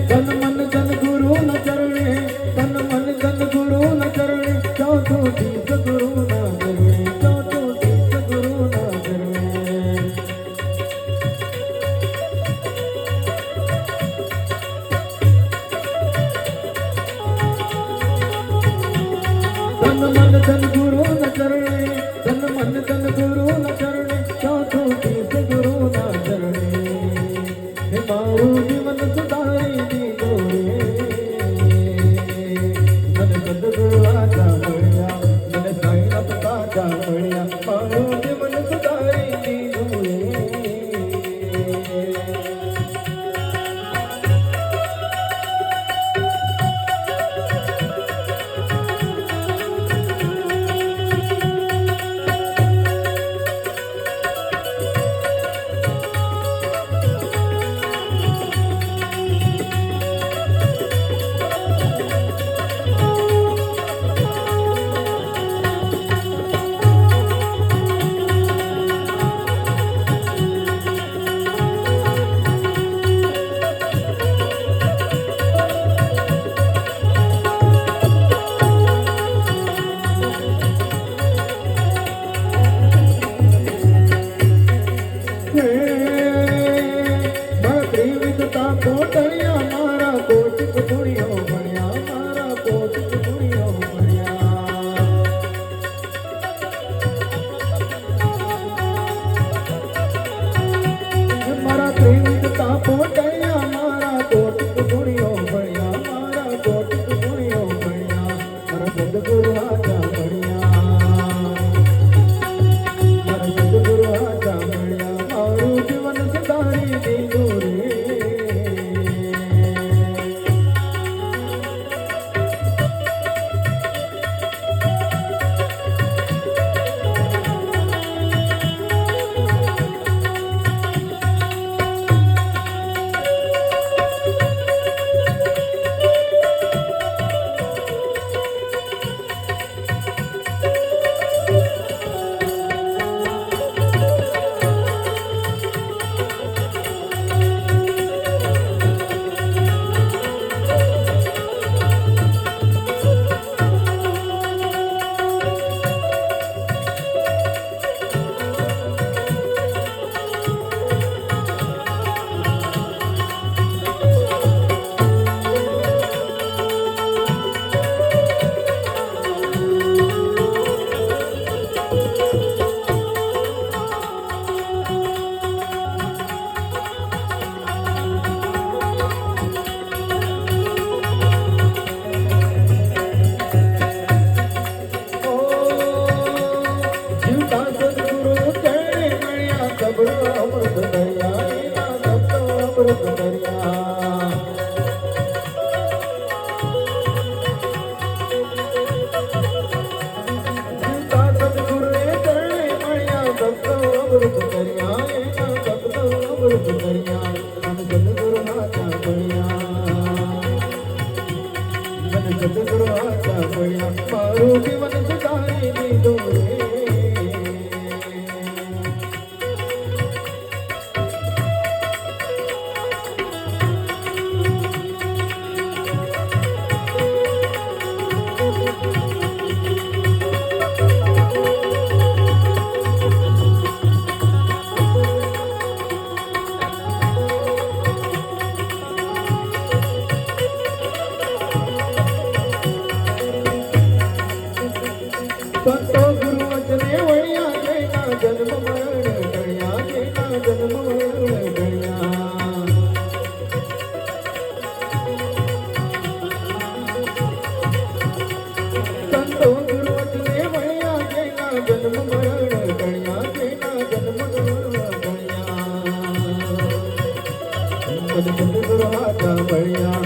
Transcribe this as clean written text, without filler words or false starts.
तन मन तन गुरु न चरणे, तन मन तन गुरु न चरणे, चौथो तीस गुरु न चरणे, चौथो तीस गुरु न चरणे। तन मन तन गुरु न चरणे, तन मन तन गुरु न चरणे, चौथो तीस गुरु न चरणे। हे मारू जीवन सुधारी दीजो रे, मन सद्गुरु आजा મળ્યા, मन साईनाथ ताजा મળ્યા, मारू जीवन सुधारी दीजो रे। सद्गुरु आजा बढ़िया।